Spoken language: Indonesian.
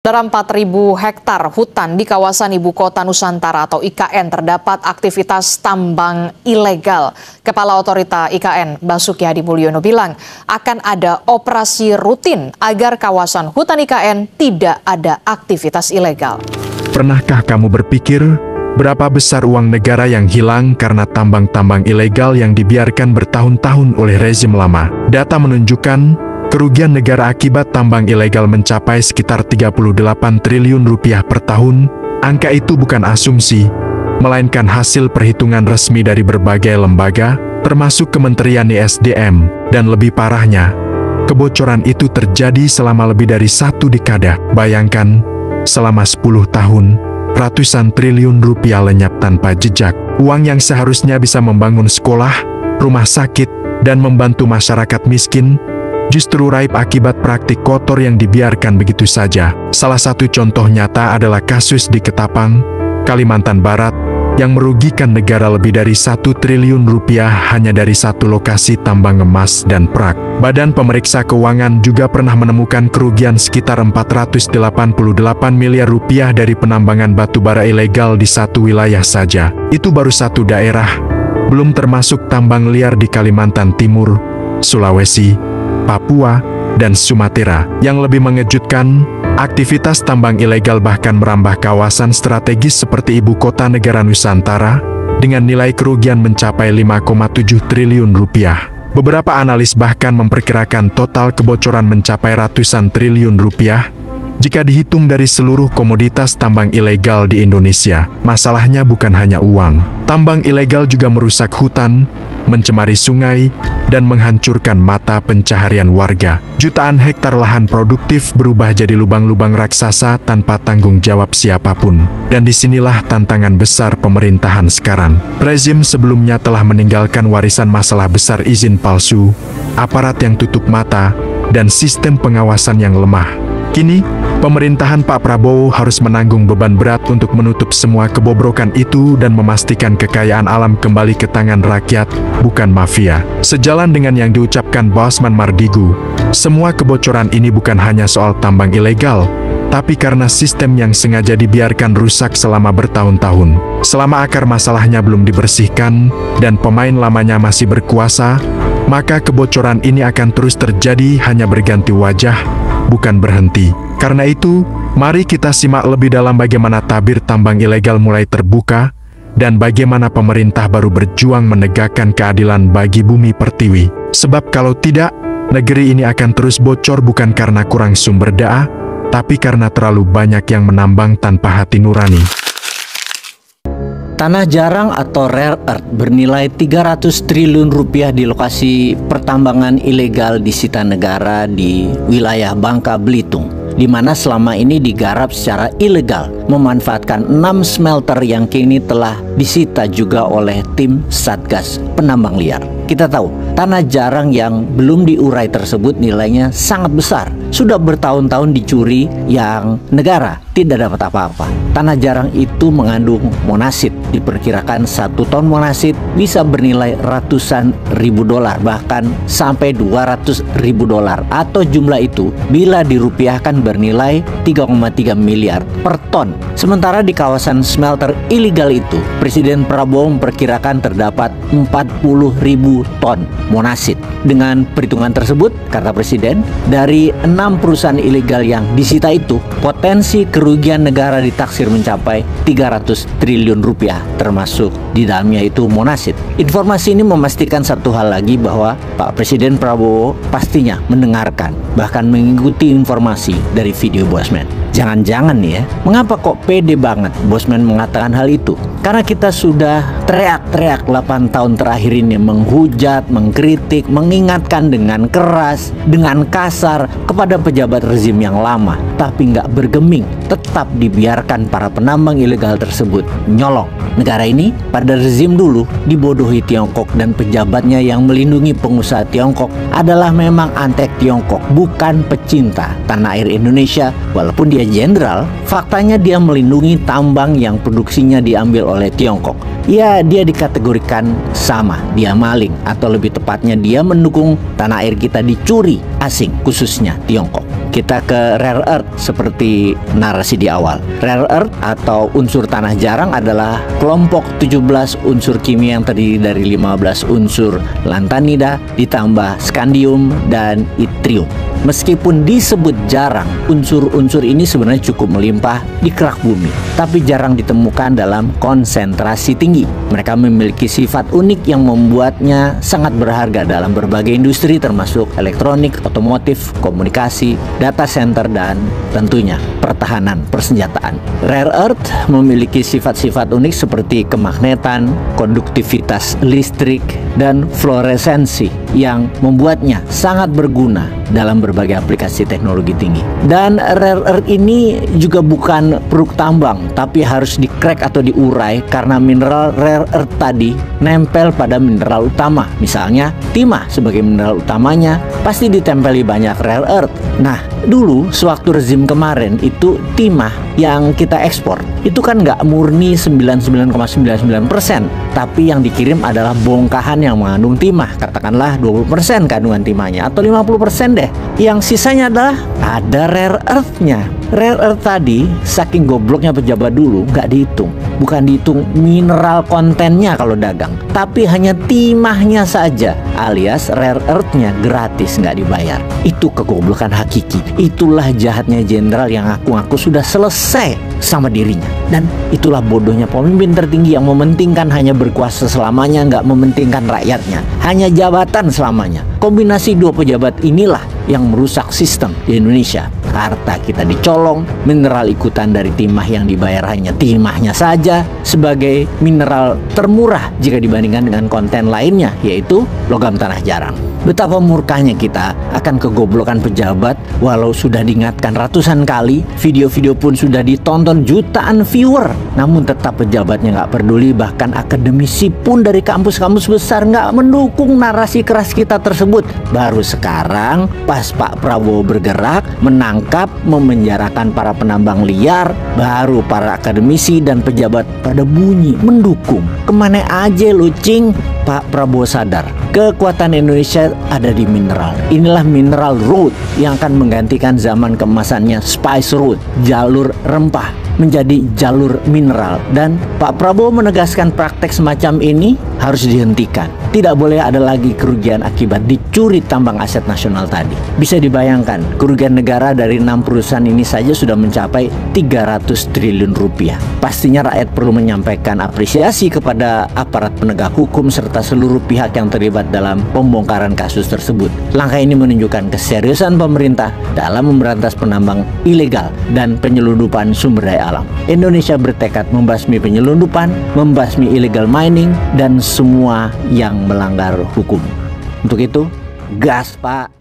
Dalam 4.000 hektar hutan di kawasan Ibu Kota Nusantara atau IKN terdapat aktivitas tambang ilegal. Kepala Otorita IKN, Basuki Hadi Mulyono bilang akan ada operasi rutin agar kawasan hutan IKN tidak ada aktivitas ilegal. Pernahkah kamu berpikir berapa besar uang negara yang hilang karena tambang-tambang ilegal yang dibiarkan bertahun-tahun oleh rezim lama? Data menunjukkan kerugian negara akibat tambang ilegal mencapai sekitar 38 triliun rupiah per tahun. Angka itu bukan asumsi, melainkan hasil perhitungan resmi dari berbagai lembaga, termasuk Kementerian ESDM. Dan lebih parahnya, kebocoran itu terjadi selama lebih dari 1 dekade. Bayangkan, selama 10 tahun, ratusan triliun rupiah lenyap tanpa jejak. Uang yang seharusnya bisa membangun sekolah, rumah sakit, dan membantu masyarakat miskin, justru raib akibat praktik kotor yang dibiarkan begitu saja. Salah satu contoh nyata adalah kasus di Ketapang, Kalimantan Barat, yang merugikan negara lebih dari 1 triliun rupiah hanya dari satu lokasi tambang emas dan perak. Badan Pemeriksa Keuangan juga pernah menemukan kerugian sekitar 488 miliar rupiah dari penambangan batubara ilegal di satu wilayah saja. Itu baru satu daerah, belum termasuk tambang liar di Kalimantan Timur, Sulawesi, Papua, dan Sumatera. Yang lebih mengejutkan, aktivitas tambang ilegal bahkan merambah kawasan strategis seperti Ibu Kota Negara Nusantara dengan nilai kerugian mencapai 5,7 triliun rupiah. Beberapa analis bahkan memperkirakan total kebocoran mencapai ratusan triliun rupiah jika dihitung dari seluruh komoditas tambang ilegal di Indonesia. Masalahnya bukan hanya uang. Tambang ilegal juga merusak hutan, mencemari sungai, dan menghancurkan mata pencaharian warga. Jutaan hektar lahan produktif berubah jadi lubang-lubang raksasa tanpa tanggung jawab siapapun. Dan disinilah tantangan besar pemerintahan sekarang. Rezim sebelumnya telah meninggalkan warisan masalah besar izin palsu, aparat yang tutup mata, dan sistem pengawasan yang lemah. Kini, pemerintahan Pak Prabowo harus menanggung beban berat untuk menutup semua kebobrokan itu dan memastikan kekayaan alam kembali ke tangan rakyat, bukan mafia. Sejalan dengan yang diucapkan Bosman Mardigu, semua kebocoran ini bukan hanya soal tambang ilegal, tapi karena sistem yang sengaja dibiarkan rusak selama bertahun-tahun. Selama akar masalahnya belum dibersihkan dan pemain lamanya masih berkuasa, maka kebocoran ini akan terus terjadi, hanya berganti wajah, bukan berhenti. Karena itu, mari kita simak lebih dalam bagaimana tabir tambang ilegal mulai terbuka, dan bagaimana pemerintah baru berjuang menegakkan keadilan bagi bumi pertiwi. Sebab kalau tidak, negeri ini akan terus bocor bukan karena kurang sumber daya, tapi karena terlalu banyak yang menambang tanpa hati nurani. Tanah jarang atau rare earth bernilai 300 triliun rupiah di lokasi pertambangan ilegal disita negara di wilayah Bangka Belitung, di mana selama ini digarap secara ilegal, memanfaatkan 6 smelter yang kini telah disita juga oleh tim Satgas Penambang Liar. Kita tahu, tanah jarang yang belum diurai tersebut nilainya sangat besar. Sudah bertahun-tahun dicuri yang negara tidak dapat apa-apa. Tanah jarang itu mengandung monasit. Diperkirakan 1 ton monasit bisa bernilai ratusan ribu dolar, bahkan sampai 200 ribu dolar. Atau jumlah itu bila dirupiahkan bernilai 3,3 miliar per ton. Sementara di kawasan smelter ilegal itu, Presiden Prabowo memperkirakan terdapat 40 ribu ton monasit. Dengan perhitungan tersebut, kata Presiden, dari 6 perusahaan ilegal yang disita itu, potensi kerugian negara ditaksir mencapai 300 triliun rupiah, termasuk di dalamnya itu monasit. Informasi ini memastikan satu hal lagi, bahwa Pak Presiden Prabowo pastinya mendengarkan, bahkan mengikuti informasi dari video Bosman. Jangan-jangan nih ya, mengapa kok pede banget Bosman mengatakan hal itu? Karena kita sudah teriak-teriak 8 tahun terakhir ini, menghujat, mengkritik, mengingatkan dengan keras, dengan kasar kepada pejabat rezim yang lama, tapi nggak bergeming, tetap dibiarkan para penambang ilegal tersebut nyolong. Negara ini pada rezim dulu dibodohi Tiongkok, dan pejabatnya yang melindungi pengusaha Tiongkok adalah memang antek Tiongkok, bukan pecinta tanah air Indonesia. Walaupun dia jenderal, faktanya dia melindungi tambang yang produksinya diambil oleh Tiongkok. Ya, dia dikategorikan sama, dia maling, atau lebih tepatnya dia mendukung tanah air kita dicuri asing, khususnya Tiongkok. kita ke rare earth seperti narasi di awal. Rare earth atau unsur tanah jarang adalah kelompok 17 unsur kimia yang terdiri dari 15 unsur lantanida ditambah skandium dan yttrium. Meskipun disebut jarang, unsur-unsur ini sebenarnya cukup melimpah di kerak bumi, tapi jarang ditemukan dalam konsentrasi tinggi. Mereka memiliki sifat unik yang membuatnya sangat berharga dalam berbagai industri termasuk elektronik, otomotif, komunikasi, data center, dan tentunya pertahanan, persenjataan. Rare earth memiliki sifat-sifat unik seperti kemagnetan, konduktivitas listrik, dan fluoresensi yang membuatnya sangat berguna dalam berbagai aplikasi teknologi tinggi. Dan rare earth ini juga bukan produk tambang, tapi harus di-crack atau diurai karena mineral rare earth tadi nempel pada mineral utama. Misalnya timah sebagai mineral utamanya pasti ditempeli banyak rare earth. Nah, dulu sewaktu rezim kemarin itu timah yang kita ekspor itu kan nggak murni 99,99%, tapi yang dikirim adalah bongkahan yang mengandung timah, katakanlah 20% kandungan timahnya atau 50% deh. Yang sisanya adalah ada rare earth-nya. Rare earth tadi saking gobloknya pejabat dulu nggak dihitung. Bukan dihitung mineral kontennya kalau dagang, tapi hanya timahnya saja, alias rare earth-nya gratis nggak dibayar. Itu kegoblokan hakiki. Itulah jahatnya jenderal yang ngaku-ngaku sudah selesai sama dirinya. Dan itulah bodohnya pemimpin tertinggi yang mementingkan hanya berkuasa selamanya, nggak mementingkan rakyatnya. Hanya jabatan selamanya. Kombinasi dua pejabat inilah yang merusak sistem di Indonesia. Harta kita dicolong, mineral ikutan dari timah yang dibayar hanya timahnya saja sebagai mineral termurah jika dibandingkan dengan konten lainnya, yaitu logam tanah jarang. Betapa murkanya kita akan kegoblokan pejabat, walau sudah diingatkan ratusan kali, video-video pun sudah ditonton jutaan viewer, namun tetap pejabatnya nggak peduli. Bahkan akademisi pun dari kampus-kampus besar nggak mendukung narasi keras kita tersebut. Baru sekarang pas Pak Prabowo bergerak, menangkap, memenjarakan para penambang liar, baru para akademisi dan pejabat pada bunyi mendukung. Kemana aja lu, Cing? Pak Prabowo sadar kekuatan Indonesia ada di mineral. Inilah mineral road yang akan menggantikan zaman keemasannya spice road, jalur rempah menjadi jalur mineral. Dan Pak Prabowo menegaskan praktek semacam ini harus dihentikan. Tidak boleh ada lagi kerugian akibat dicuri tambang aset nasional tadi. Bisa dibayangkan kerugian negara dari 6 perusahaan ini saja sudah mencapai 300 triliun rupiah. Pastinya rakyat perlu menyampaikan apresiasi kepada aparat penegak hukum serta seluruh pihak yang terlibat dalam pembongkaran kasus tersebut. Langkah ini menunjukkan keseriusan pemerintah dalam memberantas penambang ilegal dan penyelundupan sumber daya alam. Indonesia bertekad membasmi penyelundupan, membasmi illegal mining, dan semua yang melanggar hukum. Untuk itu, gas Pak!